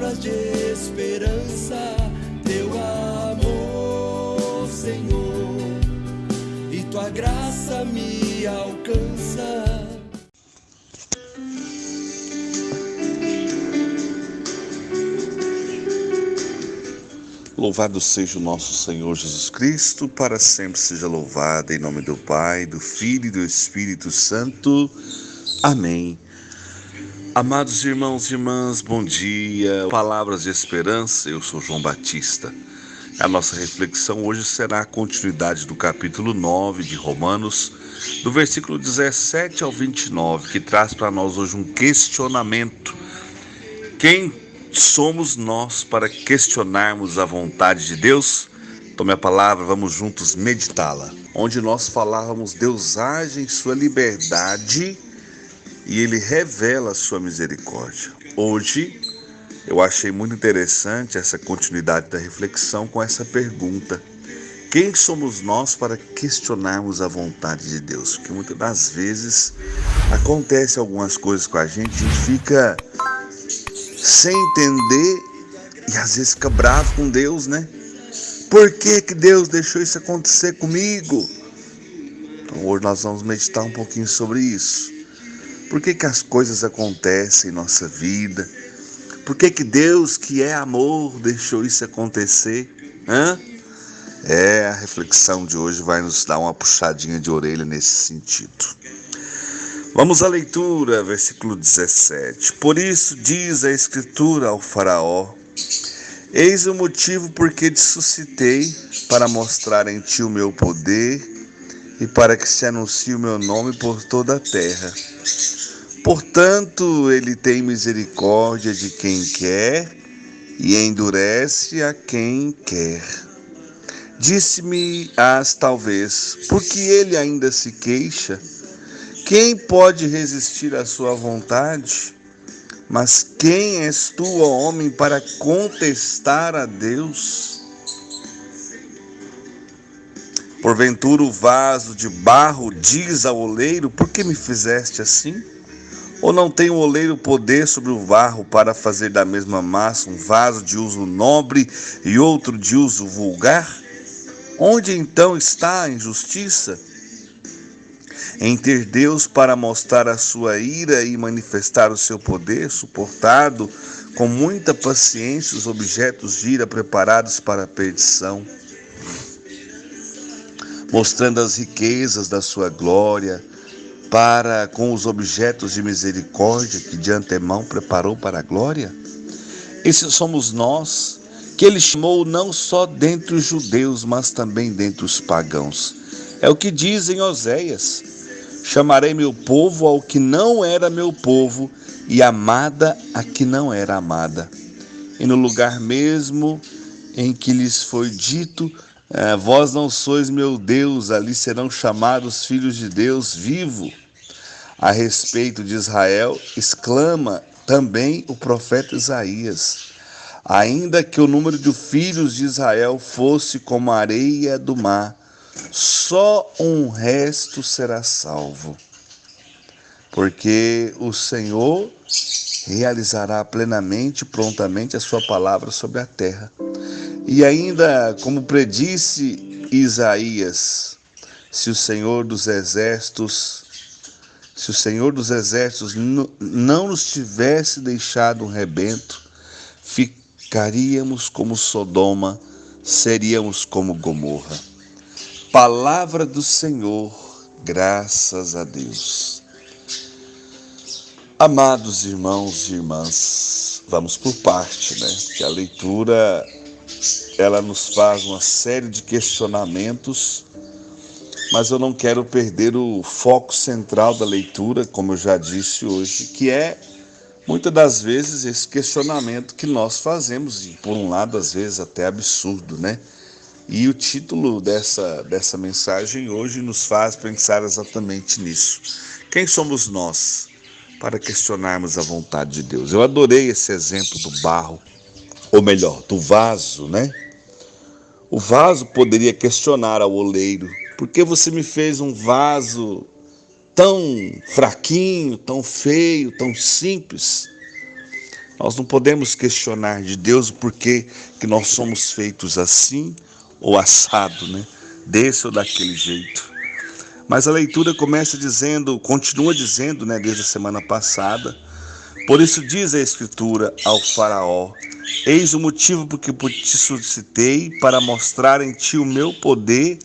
palavras de esperança, teu amor, Senhor, e tua graça me alcança. Louvado seja o nosso Senhor Jesus Cristo, para sempre seja louvado, em nome do Pai, do Filho e do Espírito Santo. Amém. Amados irmãos e irmãs, bom dia. Palavras de esperança, eu sou João Batista. A nossa reflexão hoje será a continuidade do capítulo 9 de Romanos, do versículo 17 ao 29, que traz para nós hoje um questionamento. Quem somos nós para questionarmos a vontade de Deus? Tome a palavra, vamos juntos meditá-la. Onde nós falávamos, Deus age em sua liberdade e Ele revela a sua misericórdia. Hoje, eu achei muito interessante essa continuidade da reflexão com essa pergunta. Quem somos nós para questionarmos a vontade de Deus? Porque muitas das vezes acontece algumas coisas com a gente fica sem entender e às vezes fica bravo com Deus, né? Por que Deus deixou isso acontecer comigo? Então hoje nós vamos meditar um pouquinho sobre isso. Por que as coisas acontecem em nossa vida? Por que Deus, que é amor, deixou isso acontecer? A reflexão de hoje vai nos dar uma puxadinha de orelha nesse sentido. Vamos à leitura, versículo 17. Por isso diz a Escritura ao faraó: eis o motivo por que te suscitei, para mostrar em ti o meu poder e para que se anuncie o meu nome por toda a terra. Portanto, ele tem misericórdia de quem quer e endurece a quem quer. Disse-me-ás talvez, porque ele ainda se queixa? Quem pode resistir à sua vontade? Mas quem és tu, ó homem, para contestar a Deus? Porventura o vaso de barro diz ao oleiro: por que me fizeste assim? Ou não tem o oleiro poder sobre o barro para fazer da mesma massa um vaso de uso nobre e outro de uso vulgar? Onde então está a injustiça? Em ter Deus para mostrar a sua ira e manifestar o seu poder, suportado com muita paciência os objetos de ira preparados para a perdição, mostrando as riquezas da sua glória para com os objetos de misericórdia que de antemão preparou para a glória? Esses somos nós, que ele chamou não só dentre os judeus, mas também dentre os pagãos. É o que diz em Oséias: chamarei meu povo ao que não era meu povo, e amada a que não era amada. E no lugar mesmo em que lhes foi dito: vós não sois meu Deus, ali serão chamados filhos de Deus vivo. A respeito de Israel, exclama também o profeta Isaías: ainda que o número de filhos de Israel fosse como a areia do mar, só um resto será salvo. Porque o Senhor realizará plenamente e prontamente a sua palavra sobre a terra. E ainda, como predisse Isaías, se o Senhor dos Exércitos não nos tivesse deixado um rebento, ficaríamos como Sodoma, seríamos como Gomorra. Palavra do Senhor, graças a Deus. Amados irmãos e irmãs, vamos por parte, né? Que a leitura, ela nos faz uma série de questionamentos, mas eu não quero perder o foco central da leitura, como eu já disse hoje, que é, muitas das vezes, esse questionamento que nós fazemos, e por um lado, às vezes, até absurdo, né? E o título dessa mensagem hoje nos faz pensar exatamente nisso. Quem somos nós para questionarmos a vontade de Deus? Eu adorei esse exemplo do barro, ou melhor, do vaso, né? O vaso poderia questionar ao oleiro: por que você me fez um vaso tão fraquinho, tão feio, tão simples? Nós não podemos questionar de Deus o porquê que nós somos feitos assim ou assado, né? Desse ou daquele jeito. Mas a leitura continua dizendo, né, desde a semana passada: por isso diz a Escritura ao Faraó: eis o motivo porque te suscitei, para mostrar em ti o meu poder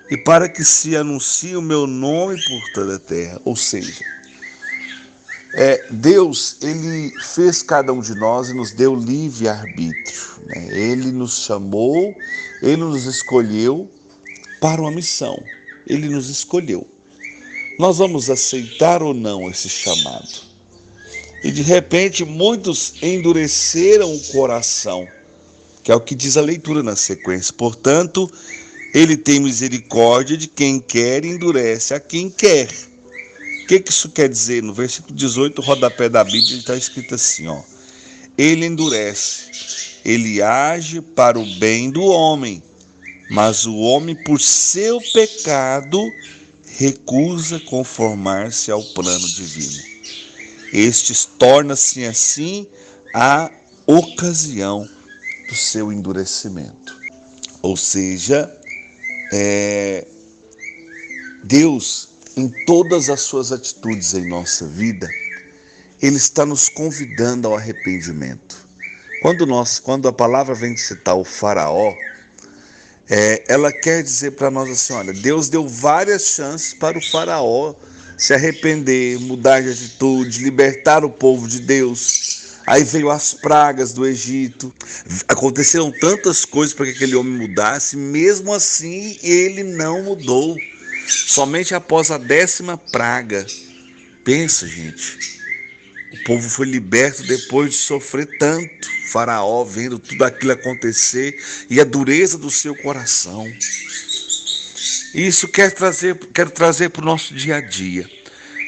e para que se anuncie o meu nome por toda a terra. Ou seja, Deus, ele fez cada um de nós e nos deu livre-arbítrio, né? Ele nos chamou, ele nos escolheu para uma missão. Ele nos escolheu. Nós vamos aceitar ou não esse chamado? E de repente muitos endureceram o coração, que é o que diz a leitura na sequência. Portanto, ele tem misericórdia de quem quer e endurece a quem quer. O que isso quer dizer? No versículo 18, o rodapé da Bíblia, está escrito assim, ó: ele endurece, ele age para o bem do homem, mas o homem, por seu pecado, recusa conformar-se ao plano divino. Estes torna-se assim a ocasião do seu endurecimento. Ou seja, Deus, em todas as suas atitudes em nossa vida, Ele está nos convidando ao arrependimento. Quando a palavra vem citar o Faraó, ela quer dizer para nós assim: olha, Deus deu várias chances para o Faraó se arrepender, mudar de atitude, libertar o povo de Deus. Aí veio as pragas do Egito, aconteceram tantas coisas para que aquele homem mudasse, mesmo assim ele não mudou. Somente após a 10ª praga, pensa, gente, o povo foi liberto depois de sofrer tanto. Faraó vendo tudo aquilo acontecer e a dureza do seu coração. Isso quero trazer para o nosso dia a dia.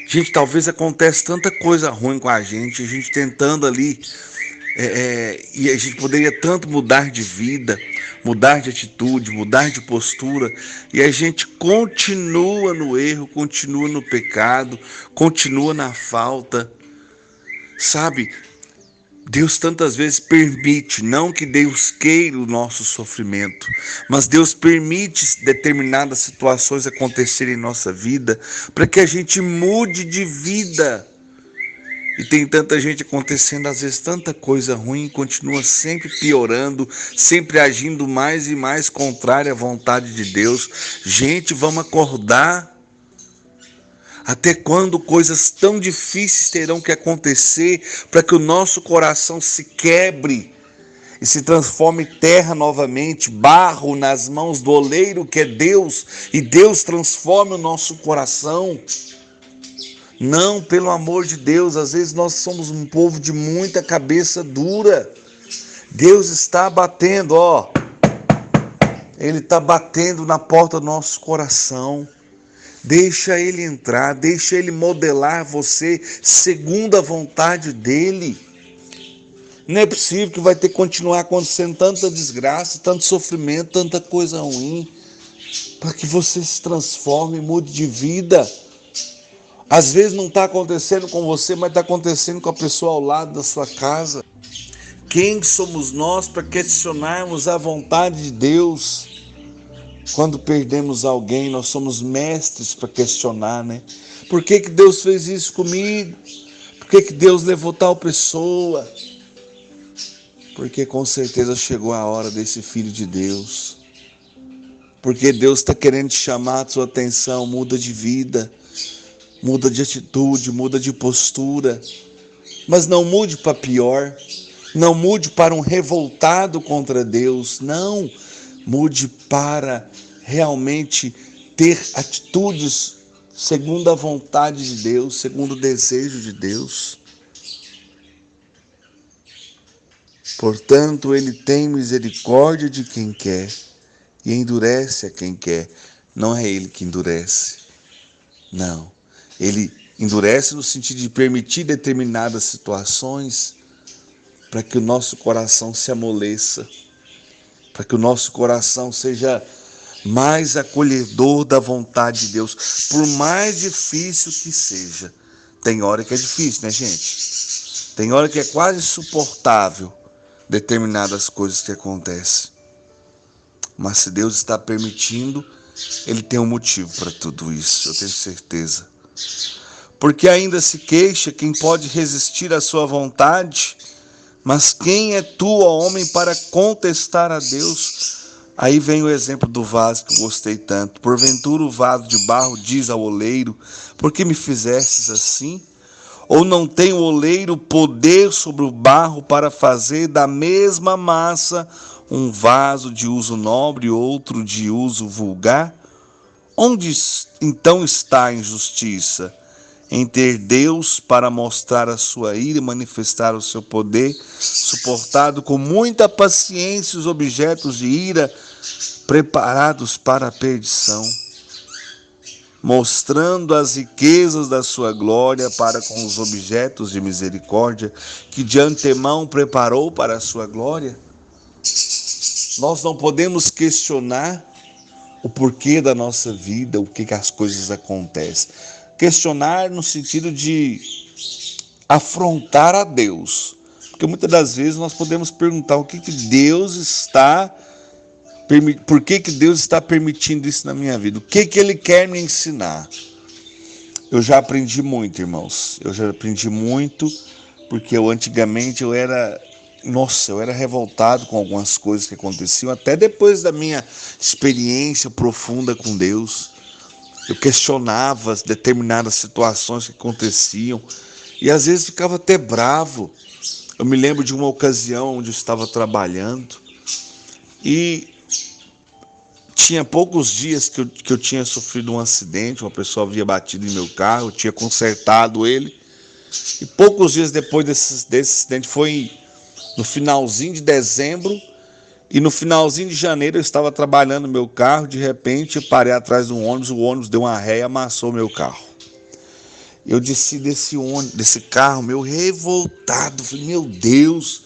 Gente, talvez aconteça tanta coisa ruim com a gente tentando ali, e a gente poderia tanto mudar de vida, mudar de atitude, mudar de postura, e a gente continua no erro, continua no pecado, continua na falta. Sabe, Deus tantas vezes permite, não que Deus queira o nosso sofrimento, mas Deus permite determinadas situações acontecerem em nossa vida para que a gente mude de vida. E tem tanta gente acontecendo, às vezes tanta coisa ruim, continua sempre piorando, sempre agindo mais e mais contrária à vontade de Deus. Gente, vamos acordar. Até quando coisas tão difíceis terão que acontecer para que o nosso coração se quebre e se transforme em terra novamente, barro nas mãos do oleiro que é Deus, e Deus transforme o nosso coração? Não, pelo amor de Deus, às vezes nós somos um povo de muita cabeça dura. Deus está batendo, Ele está batendo na porta do nosso coração. Deixa Ele entrar, deixa Ele modelar você segundo a vontade dEle. Não é possível que vai ter que continuar acontecendo tanta desgraça, tanto sofrimento, tanta coisa ruim, para que você se transforme e mude de vida. Às vezes não está acontecendo com você, mas está acontecendo com a pessoa ao lado da sua casa. Quem somos nós para questionarmos a vontade de Deus? Quando perdemos alguém, nós somos mestres para questionar, né? Por que Deus fez isso comigo? Por que Deus levou tal pessoa? Porque com certeza chegou a hora desse filho de Deus. Porque Deus está querendo te chamar a sua atenção. Muda de vida, muda de atitude, muda de postura. Mas não mude para pior. Não mude para um revoltado contra Deus. Não. Mude para realmente ter atitudes segundo a vontade de Deus, segundo o desejo de Deus. Portanto, Ele tem misericórdia de quem quer e endurece a quem quer. Não é Ele que endurece. Não. Ele endurece no sentido de permitir determinadas situações para que o nosso coração se amoleça, para que o nosso coração seja mais acolhedor da vontade de Deus, por mais difícil que seja. Tem hora que é difícil, né, gente? Tem hora que é quase insuportável determinadas coisas que acontecem. Mas se Deus está permitindo, Ele tem um motivo para tudo isso, eu tenho certeza. Porque ainda se queixa quem pode resistir à sua vontade, mas quem é tu, ó homem, para contestar a Deus? Aí vem o exemplo do vaso que eu gostei tanto. Porventura o vaso de barro diz ao oleiro: por que me fizestes assim? Ou não tem o oleiro poder sobre o barro para fazer da mesma massa um vaso de uso nobre e outro de uso vulgar? Onde então está a injustiça? Em ter Deus para mostrar a sua ira e manifestar o seu poder, suportado com muita paciência os objetos de ira preparados para a perdição, mostrando as riquezas da sua glória para com os objetos de misericórdia que de antemão preparou para a sua glória. Nós não podemos questionar o porquê da nossa vida, o que as coisas acontecem. Questionar no sentido de afrontar a Deus. Porque muitas das vezes nós podemos perguntar o que Deus está, por que Deus está permitindo isso na minha vida? O que Ele quer me ensinar? Eu já aprendi muito, irmãos. Eu já aprendi muito, porque antigamente eu era revoltado com algumas coisas que aconteciam, até depois da minha experiência profunda com Deus. Eu questionava determinadas situações que aconteciam e às vezes ficava até bravo. Eu me lembro de uma ocasião onde eu estava trabalhando e tinha poucos dias que eu tinha sofrido um acidente. Uma pessoa havia batido em meu carro, eu tinha consertado ele. E poucos dias depois desse acidente, foi no finalzinho de dezembro, e no finalzinho de janeiro eu estava trabalhando no meu carro, de repente eu parei atrás de um ônibus, o ônibus deu uma ré e amassou meu carro. Eu desci desse carro, meu, revoltado, falei, meu Deus,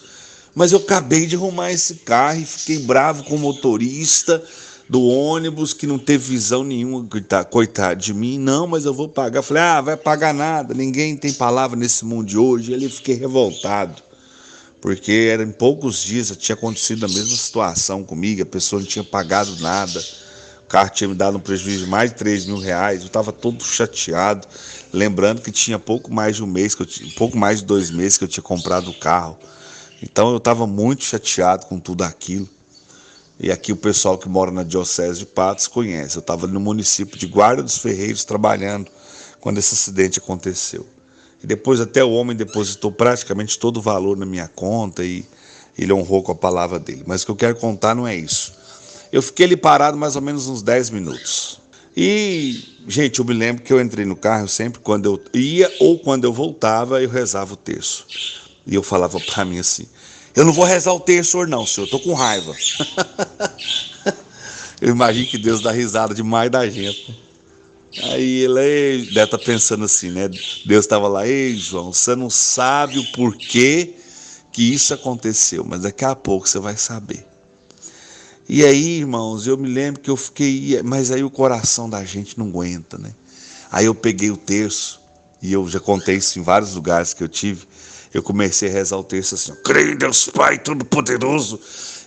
mas eu acabei de arrumar esse carro e fiquei bravo com o motorista do ônibus que não teve visão nenhuma, coitado de mim. Não, mas eu vou pagar. Falei, vai pagar nada, ninguém tem palavra nesse mundo de hoje. E ali fiquei revoltado. Porque era em poucos dias, tinha acontecido a mesma situação comigo, a pessoa não tinha pagado nada, o carro tinha me dado um prejuízo de mais de 3 mil reais, eu estava todo chateado, lembrando que tinha pouco mais de 2 meses que eu tinha comprado o carro. Então eu estava muito chateado com tudo aquilo. E aqui o pessoal que mora na Diocese de Patos conhece, eu estava no município de Guarda dos Ferreiros trabalhando quando esse acidente aconteceu. E depois até o homem depositou praticamente todo o valor na minha conta e ele honrou com a palavra dele. Mas o que eu quero contar não é isso. Eu fiquei ali parado mais ou menos uns 10 minutos. E, gente, eu me lembro que eu entrei no carro sempre, quando eu ia ou quando eu voltava, eu rezava o terço. E eu falava para mim assim, eu não vou rezar o terço não, senhor, eu tô com raiva. Eu imagino que Deus dá risada demais da gente. Aí ele deve estar pensando assim, né? Deus estava lá, ei João, você não sabe o porquê que isso aconteceu, mas daqui a pouco você vai saber. E aí, irmãos, eu me lembro que eu fiquei, mas aí o coração da gente não aguenta, né? Aí eu peguei o terço, e eu já contei isso em vários lugares que eu tive, eu comecei a rezar o terço assim, creio em Deus Pai Todo-Poderoso,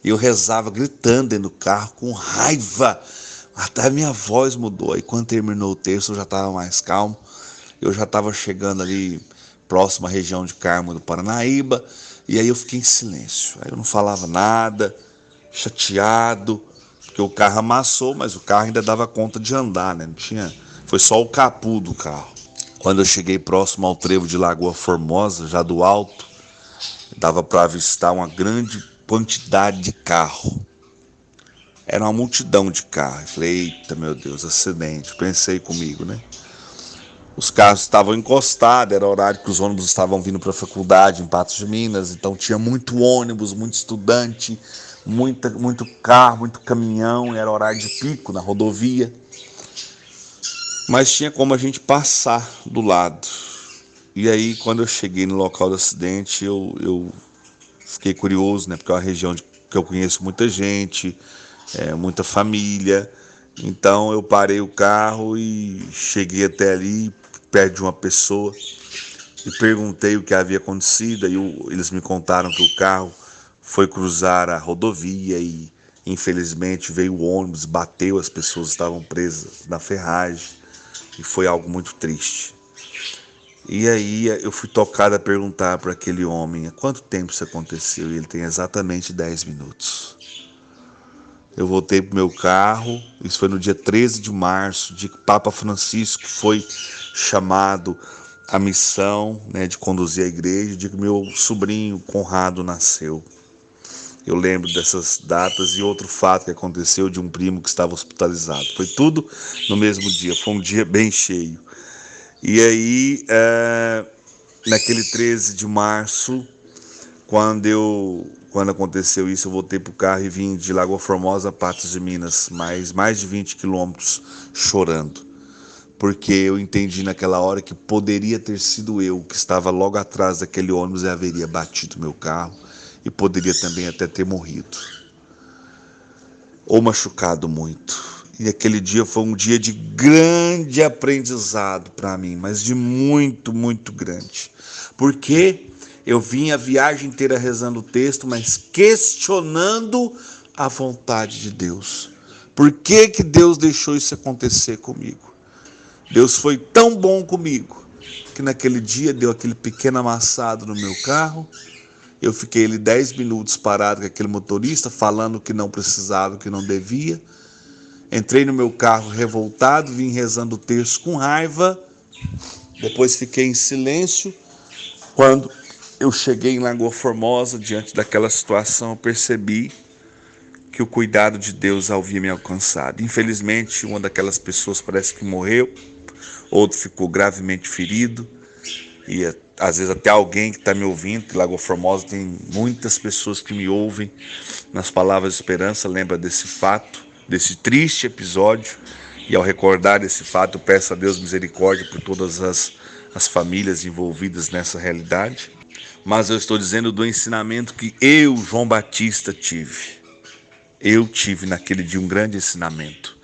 e eu rezava gritando dentro do carro, com raiva. Até a minha voz mudou. Aí quando terminou o terço eu já estava mais calmo. Eu já estava chegando ali próximo à região de Carmo do Paranaíba. E aí eu fiquei em silêncio. Aí eu não falava nada, chateado, porque o carro amassou, mas o carro ainda dava conta de andar, né? Não tinha, foi só o capô do carro. Quando eu cheguei próximo ao trevo de Lagoa Formosa, já do alto, dava para avistar uma grande quantidade de carro. Era uma multidão de carros. Eu falei, eita, meu Deus, acidente. Pensei comigo, né? Os carros estavam encostados, era horário que os ônibus estavam vindo para a faculdade em Patos de Minas, então tinha muito ônibus, muito estudante, muito carro, muito caminhão, era horário de pico na rodovia. Mas tinha como a gente passar do lado. E aí, quando eu cheguei no local do acidente, eu fiquei curioso, né? Porque é uma região que eu conheço muita gente, muita família. Então eu parei o carro e cheguei até ali, perto de uma pessoa. e perguntei o que havia acontecido. E eles me contaram que o carro foi cruzar a rodovia e infelizmente veio o ônibus, bateu, as pessoas estavam presas na ferragem e foi algo muito triste. E aí eu fui tocado a perguntar para aquele homem: há quanto tempo isso aconteceu? E ele tem exatamente 10 minutos. Eu voltei para o meu carro, isso foi no dia 13 de março, dia que Papa Francisco foi chamado à missão, de conduzir a igreja, dia que meu sobrinho Conrado nasceu. Eu lembro dessas datas e outro fato que aconteceu de um primo que estava hospitalizado. Foi tudo no mesmo dia, foi um dia bem cheio. E aí, naquele 13 de março, quando aconteceu isso, eu voltei para o carro e vim de Lagoa Formosa a Patos de Minas, mais de 20 quilômetros chorando. Porque eu entendi naquela hora que poderia ter sido eu que estava logo atrás daquele ônibus e haveria batido meu carro e poderia também até ter morrido ou machucado muito. E aquele dia foi um dia de grande aprendizado para mim, mas de muito, muito grande. Porque eu vim a viagem inteira rezando o texto, mas questionando a vontade de Deus. Por que que Deus deixou isso acontecer comigo? Deus foi tão bom comigo que naquele dia deu aquele pequeno amassado no meu carro. Eu fiquei ali 10 minutos parado com aquele motorista, falando que não precisava, que não devia. Entrei no meu carro revoltado, vim rezando o texto com raiva. Depois fiquei em silêncio. Quando eu cheguei em Lagoa Formosa, diante daquela situação, eu percebi que o cuidado de Deus havia me alcançado. Infelizmente, uma daquelas pessoas parece que morreu, outro ficou gravemente ferido. E às vezes até alguém que está me ouvindo, que Lagoa Formosa tem muitas pessoas que me ouvem nas palavras de esperança, lembra desse fato, desse triste episódio. E ao recordar desse fato, eu peço a Deus misericórdia por todas as famílias envolvidas nessa realidade. Mas eu estou dizendo do ensinamento que eu, João Batista, tive. Eu tive naquele dia um grande ensinamento.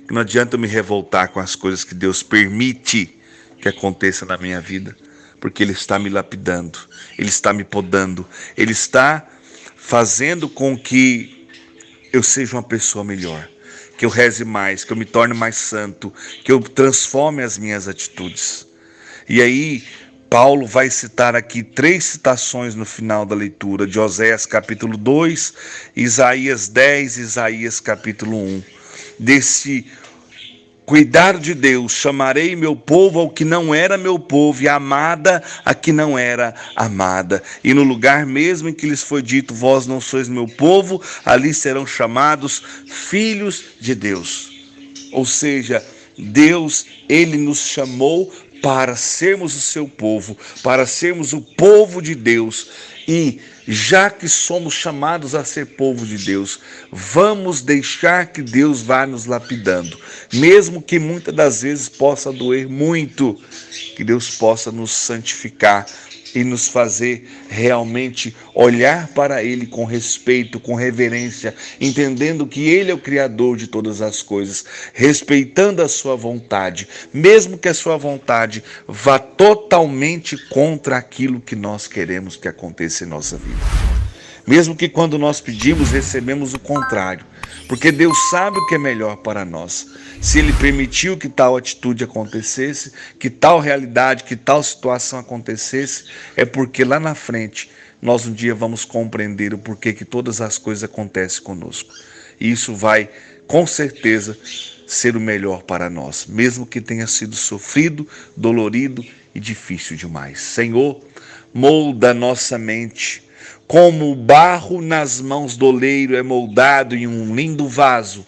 Que não adianta eu me revoltar com as coisas que Deus permite que aconteça na minha vida, porque Ele está me lapidando, Ele está me podando, Ele está fazendo com que eu seja uma pessoa melhor, que eu reze mais, que eu me torne mais santo, que eu transforme as minhas atitudes. E aí, Paulo vai citar aqui 3 citações no final da leitura, de Oséias capítulo 2, Isaías 10, Isaías capítulo 1, desse cuidado de Deus: chamarei meu povo ao que não era meu povo, e amada a que não era amada. E no lugar mesmo em que lhes foi dito, vós não sois meu povo, ali serão chamados filhos de Deus. Ou seja, Deus, Ele nos chamou para sermos o seu povo, para sermos o povo de Deus. E já que somos chamados a ser povo de Deus, vamos deixar que Deus vá nos lapidando, mesmo que muitas das vezes possa doer muito, que Deus possa nos santificar e nos fazer realmente olhar para Ele com respeito, com reverência, entendendo que Ele é o Criador de todas as coisas, respeitando a sua vontade, mesmo que a sua vontade vá totalmente contra aquilo que nós queremos que aconteça em nossa vida. Mesmo que quando nós pedimos, recebemos o contrário, porque Deus sabe o que é melhor para nós. Se Ele permitiu que tal atitude acontecesse, que tal realidade, que tal situação acontecesse, é porque lá na frente nós um dia vamos compreender o porquê que todas as coisas acontecem conosco. E isso vai, com certeza, ser o melhor para nós, mesmo que tenha sido sofrido, dolorido e difícil demais. Senhor, molda nossa mente, como o barro nas mãos do oleiro é moldado em um lindo vaso.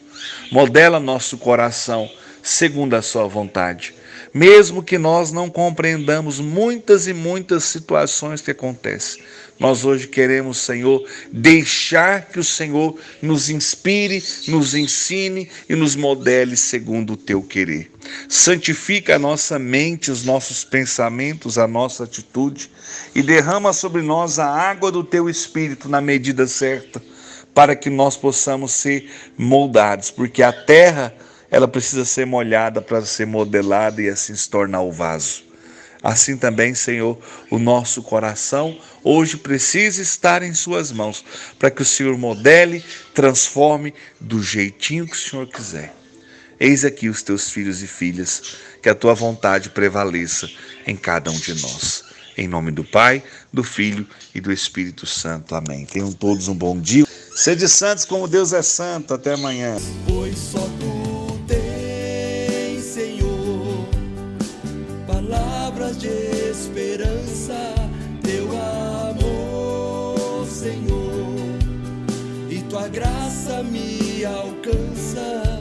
Modela nosso coração segundo a sua vontade. Mesmo que nós não compreendamos muitas e muitas situações que acontecem, nós hoje queremos, Senhor, deixar que o Senhor nos inspire, nos ensine e nos modele segundo o teu querer. Santifica a nossa mente, os nossos pensamentos, a nossa atitude e derrama sobre nós a água do teu Espírito na medida certa, para que nós possamos ser moldados, porque a terra, ela precisa ser molhada para ser modelada e assim se tornar o vaso. Assim também, Senhor, o nosso coração hoje precisa estar em suas mãos, para que o Senhor modele, transforme do jeitinho que o Senhor quiser. Eis aqui os teus filhos e filhas, que a tua vontade prevaleça em cada um de nós. Em nome do Pai, do Filho e do Espírito Santo. Amém. Tenham todos um bom dia. Sede santos como Deus é santo. Até amanhã. Pois só tu tens, Senhor, palavras de esperança, teu amor, Senhor, e tua graça me alcança.